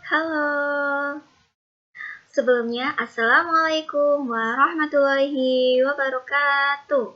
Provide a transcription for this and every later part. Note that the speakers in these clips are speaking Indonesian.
Halo, sebelumnya Assalamualaikum warahmatullahi wabarakatuh.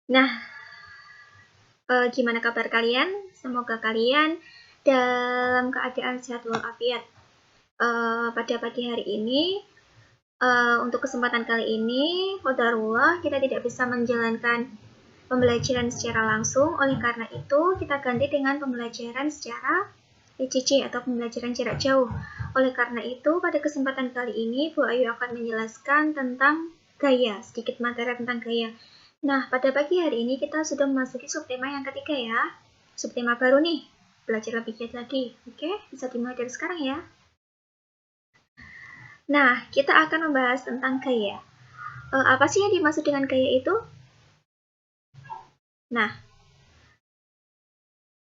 Nah, gimana kabar kalian? Semoga kalian dalam keadaan sehat walafiat. Pada pagi hari ini, untuk kesempatan kali ini, qadarullah kita tidak bisa menjalankan pembelajaran secara langsung. Oleh karena itu, kita ganti dengan pembelajaran secara PJJ atau pembelajaran jarak jauh. Oleh karena itu, pada kesempatan kali ini, Bu Ayu akan menjelaskan tentang gaya, sedikit materi tentang gaya. Nah, pada pagi hari ini kita sudah memasuki subtema yang ketiga ya. Subtema baru nih, belajar lebih giat lagi. Oke, bisa dimulai dari sekarang ya. Nah, kita akan membahas tentang gaya. Apa sih yang dimaksud dengan gaya itu? Nah,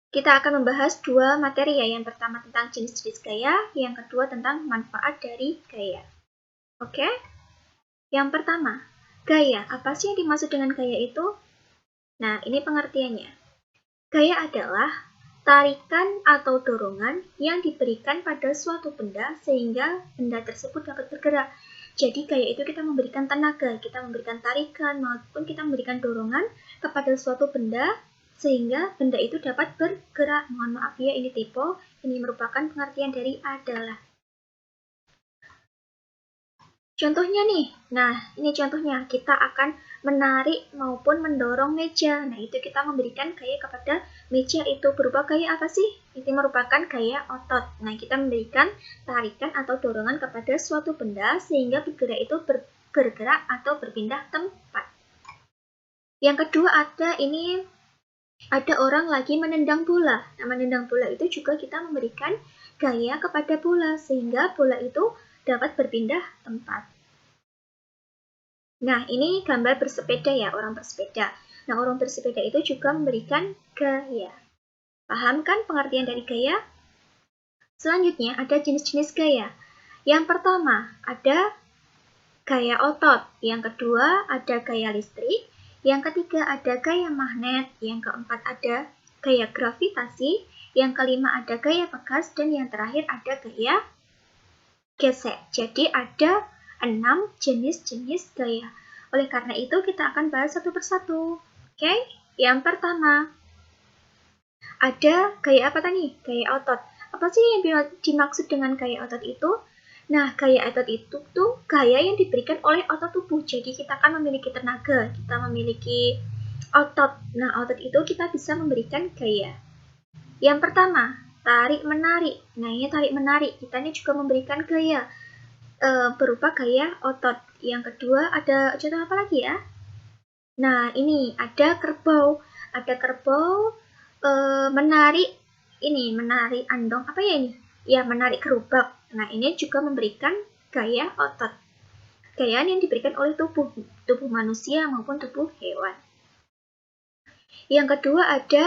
kita akan membahas dua materi ya. Yang pertama tentang jenis-jenis gaya, yang kedua tentang manfaat dari gaya. Oke? Yang pertama, gaya. Apa sih yang dimaksud dengan gaya itu? Nah, ini pengertiannya. Gaya adalah tarikan atau dorongan yang diberikan pada suatu benda sehingga benda tersebut dapat bergerak. Jadi gaya itu kita memberikan tenaga, kita memberikan tarikan maupun kita memberikan dorongan kepada suatu benda sehingga benda itu dapat bergerak. Mohon maaf ya, ini typo. Ini merupakan pengertian dari adalah. Contohnya nih, nah ini contohnya, kita akan menarik maupun mendorong meja. Nah itu kita memberikan gaya kepada meja itu. Berupa gaya apa sih? Itu merupakan gaya otot. Nah kita memberikan tarikan atau dorongan kepada suatu benda sehingga bergerak itu bergerak atau berpindah tempat. Yang kedua ada orang lagi menendang bola. Nah menendang bola itu juga kita memberikan gaya kepada bola sehingga bola itu dapat berpindah tempat. Nah, ini gambar bersepeda ya, orang bersepeda. Nah, orang bersepeda itu juga memberikan gaya. Paham kan pengertian dari gaya? Selanjutnya, ada jenis-jenis gaya. Yang pertama, ada gaya otot. Yang kedua, ada gaya listrik. Yang ketiga, ada gaya magnet. Yang keempat, ada gaya gravitasi. Yang kelima, ada gaya pegas. Dan yang terakhir, ada gaya gesek. Jadi, ada 6 jenis-jenis gaya. Oleh karena itu, kita akan bahas satu persatu. Oke? Yang pertama, ada gaya apa tadi? Gaya otot. Apa sih yang dimaksud dengan gaya otot itu? Nah, gaya otot itu tuh gaya yang diberikan oleh otot tubuh. Jadi, kita kan memiliki tenaga, kita memiliki otot. Nah, otot itu kita bisa memberikan gaya. Yang pertama, tarik-menarik. Nah, ini tarik-menarik. Kita ini juga memberikan gaya. Berupa gaya otot. Yang kedua ada contoh apa lagi ya? Nah ini ada kerbau. Ada kerbau menarik andong apa ya ini? Ya menarik gerobak. Nah ini juga memberikan gaya otot. Gaya yang diberikan oleh tubuh manusia maupun tubuh hewan. Yang kedua ada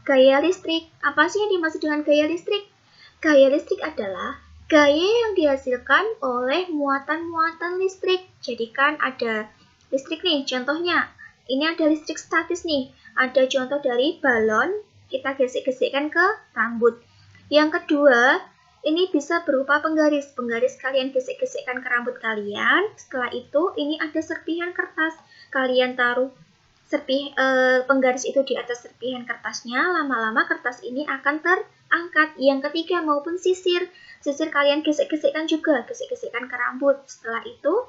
gaya listrik. Apa sih yang dimaksud dengan gaya listrik? Gaya listrik adalah gaya yang dihasilkan oleh muatan-muatan listrik. Jadi kan ada listrik nih, contohnya. Ini ada listrik statis nih. Ada contoh dari balon, kita gesek-gesekkan ke rambut. Yang kedua, ini bisa berupa penggaris. Penggaris kalian gesek-gesekkan ke rambut kalian. Setelah itu, ini ada serpihan kertas. Kalian taruh penggaris itu di atas serpihan kertasnya, lama-lama kertas ini akan terangkat. Yang ketiga maupun sisir kalian gesek-gesekkan juga, gesek-gesekkan ke rambut. Setelah itu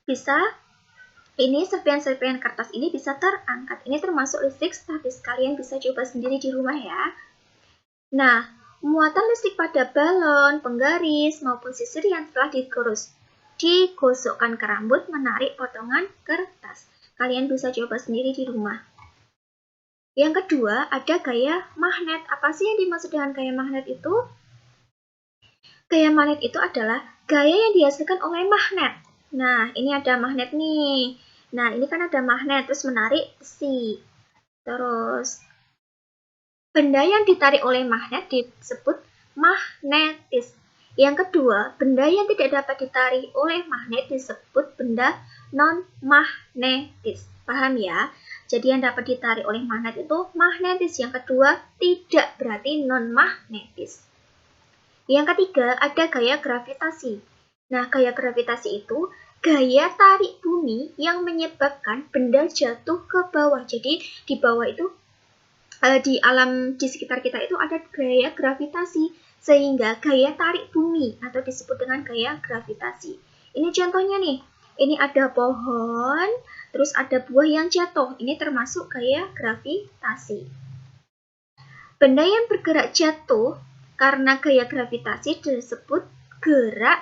bisa ini serpihan-serpihan kertas ini bisa terangkat. Ini termasuk listrik statis. Kalian bisa coba sendiri di rumah ya. Nah, muatan listrik pada balon, penggaris maupun sisir yang telah digosokkan ke rambut menarik potongan kertas. Kalian bisa coba sendiri di rumah. Yang kedua, ada gaya magnet. Apa sih yang dimaksud dengan gaya magnet itu? Gaya magnet itu adalah gaya yang dihasilkan oleh magnet. Nah, ini ada magnet nih. Nah, ini kan ada magnet, terus menarik besi. Terus, benda yang ditarik oleh magnet disebut magnetis. Yang kedua, benda yang tidak dapat ditarik oleh magnet disebut benda non-magnetis. Paham ya? Jadi yang dapat ditarik oleh magnet itu magnetis. Yang kedua, tidak berarti non-magnetis. Yang ketiga, ada gaya gravitasi. Nah, gaya gravitasi itu gaya tarik bumi yang menyebabkan benda jatuh ke bawah. Jadi, di bawah itu, di alam di sekitar kita itu ada gaya gravitasi. Sehingga gaya tarik bumi atau disebut dengan gaya gravitasi. Ini contohnya nih, ini ada pohon, terus ada buah yang jatuh. Ini termasuk gaya gravitasi. Benda yang bergerak jatuh karena gaya gravitasi disebut gerak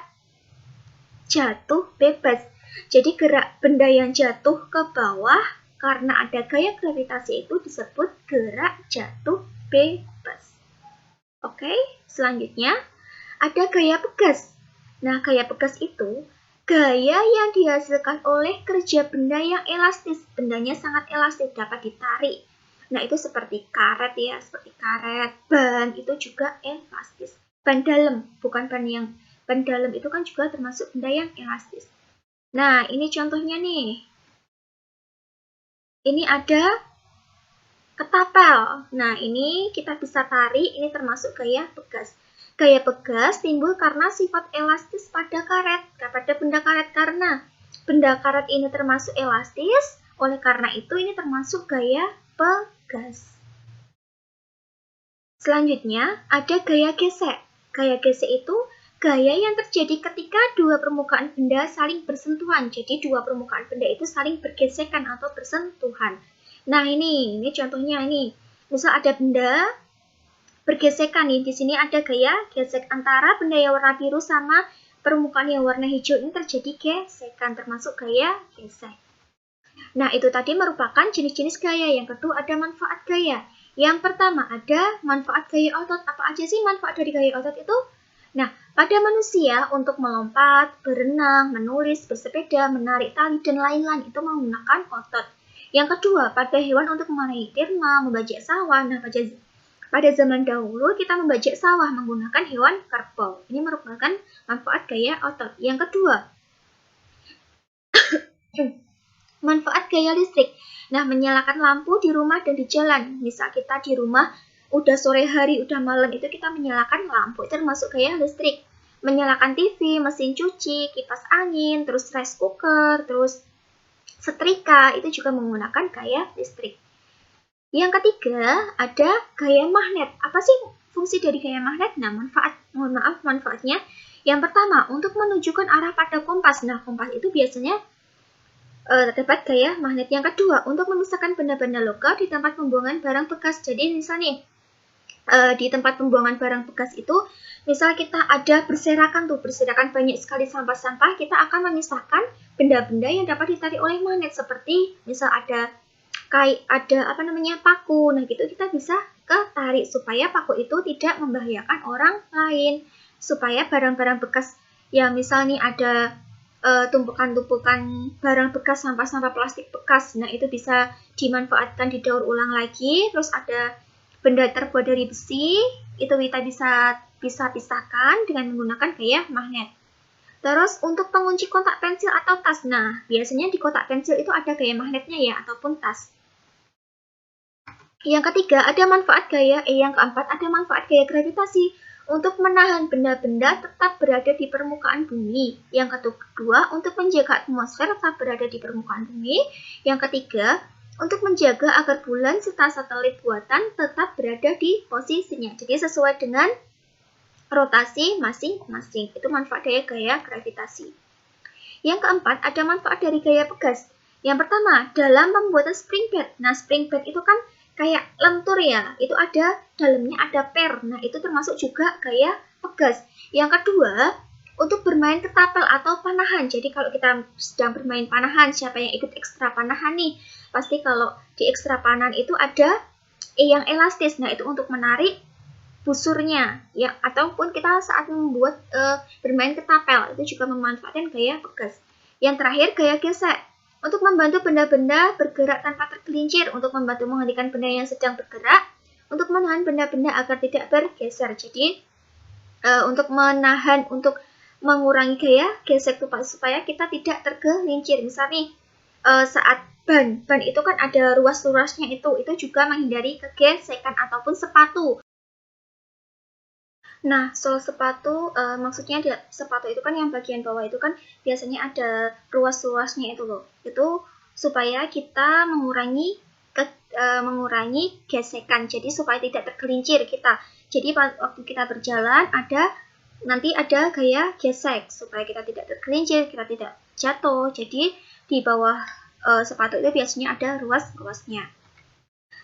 jatuh bebas. Jadi gerak benda yang jatuh ke bawah karena ada gaya gravitasi itu disebut gerak jatuh bebas. Oke, selanjutnya ada gaya pegas. Nah, gaya pegas itu gaya yang dihasilkan oleh kerja benda yang elastis. Bendanya sangat elastis, dapat ditarik. Nah, itu seperti karet ya, seperti karet. Ban itu juga elastis. Ban dalam, bukan ban dalam itu kan juga termasuk benda yang elastis. Nah, ini contohnya nih. Ini ada ketapel. Nah, ini kita bisa tarik, ini termasuk gaya pegas. Gaya pegas timbul karena sifat elastis pada karet, pada benda karet karena benda karet ini termasuk elastis, oleh karena itu ini termasuk gaya pegas. Selanjutnya, ada gaya gesek. Gaya gesek itu gaya yang terjadi ketika dua permukaan benda saling bersentuhan. Jadi dua permukaan benda itu saling bergesekan atau bersentuhan. Nah, ini contohnya ini. Misal ada benda bergesekan nih. Di sini ada gaya gesek antara benda yang warna biru sama permukaan yang warna hijau. Ini terjadi gesekan, termasuk gaya gesek. Nah, itu tadi merupakan jenis-jenis gaya. Yang kedua ada manfaat gaya. Yang pertama ada manfaat gaya otot. Apa aja sih manfaat dari gaya otot itu? Nah, pada manusia untuk melompat, berenang, menulis, bersepeda, menarik tali, dan lain-lain itu menggunakan otot. Yang kedua, pada hewan untuk memarahi terna, membajak sawah. Nah, pada zaman dahulu kita membajak sawah menggunakan hewan kerbau. Ini merupakan manfaat gaya otot. Yang kedua, manfaat gaya listrik. Nah, menyalakan lampu di rumah dan di jalan. Misal kita di rumah, udah sore hari, udah malam, itu kita menyalakan lampu. Itu termasuk gaya listrik. Menyalakan TV, mesin cuci, kipas angin, terus rice cooker, terus setrika, itu juga menggunakan gaya listrik. Yang ketiga, ada gaya magnet. Apa sih fungsi dari gaya magnet? Nah, manfaatnya. Yang pertama, untuk menunjukkan arah pada kompas. Nah, kompas itu biasanya terdapat gaya magnet. Yang kedua, untuk memisahkan benda-benda logam di tempat pembuangan barang bekas. Jadi misalnya di tempat pembuangan barang bekas itu, misal kita ada berserakan banyak sekali sampah-sampah, kita akan memisahkan benda-benda yang dapat ditarik oleh magnet, seperti misal ada paku. Nah, gitu kita bisa ketarik supaya paku itu tidak membahayakan orang lain, supaya barang-barang bekas yang misalnya ada tumpukan-tumpukan barang bekas, sampah-sampah plastik bekas. Nah, itu bisa dimanfaatkan, didaur ulang lagi. Terus ada benda terbuat dari besi, itu kita bisa pisahkan dengan menggunakan gaya magnet. Terus untuk pengunci kotak pensil atau tas. Nah, biasanya di kotak pensil itu ada gaya magnetnya ya, ataupun tas. Yang ketiga, ada manfaat gaya, yang keempat, ada manfaat gaya gravitasi. Untuk menahan benda-benda tetap berada di permukaan bumi. Yang kedua, untuk menjaga atmosfer tetap berada di permukaan bumi. Yang ketiga, untuk menjaga agar bulan serta satelit buatan tetap berada di posisinya. Jadi sesuai dengan rotasi masing-masing. Itu manfaat dari gaya gravitasi. Yang keempat, ada manfaat dari gaya pegas. Yang pertama, dalam pembuatan spring bed. Nah, spring bed itu kan kayak lentur ya, itu ada dalamnya ada per. Nah, itu termasuk juga gaya pegas. Yang kedua, untuk bermain ketapel atau panahan. Jadi kalau kita sedang bermain panahan, siapa yang ikut ekstra panahan nih? Pasti kalau di ekstra panahan itu ada yang elastis. Nah, itu untuk menarik busurnya ya, ataupun kita saat membuat bermain ketapel, itu juga memanfaatkan gaya pegas. Yang terakhir, gaya gesek. Untuk membantu benda-benda bergerak tanpa tergelincir, untuk membantu menghentikan benda yang sedang bergerak, untuk menahan benda-benda agar tidak bergeser. Jadi, untuk menahan, untuk mengurangi gaya gesek supaya kita tidak tergelincir. Misalnya, saat ban itu kan ada ruas-ruasnya, itu juga menghindari kegesekan, ataupun sepatu. Nah, sol sepatu, maksudnya sepatu itu kan yang bagian bawah itu kan biasanya ada ruas-ruasnya itu loh. Itu supaya kita mengurangi gesekan, jadi supaya tidak tergelincir kita. Jadi waktu kita berjalan nanti ada gaya gesek supaya kita tidak tergelincir, kita tidak jatuh. Jadi di bawah sepatu itu biasanya ada ruas-ruasnya.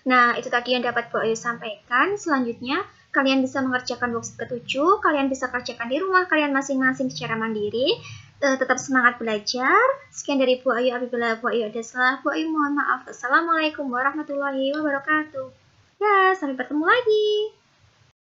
Nah, itu tadi yang dapat Bu Ayu sampaikan. Selanjutnya, kalian bisa mengerjakan worksheet ke-7. Kalian bisa kerjakan di rumah kalian masing-masing secara mandiri. Tetap semangat belajar. Sekian dari Bu Ayu. Apabila Bu Ayu ada salah, Bu Ayu mohon maaf. Assalamualaikum warahmatullahi wabarakatuh. Ya, sampai bertemu lagi.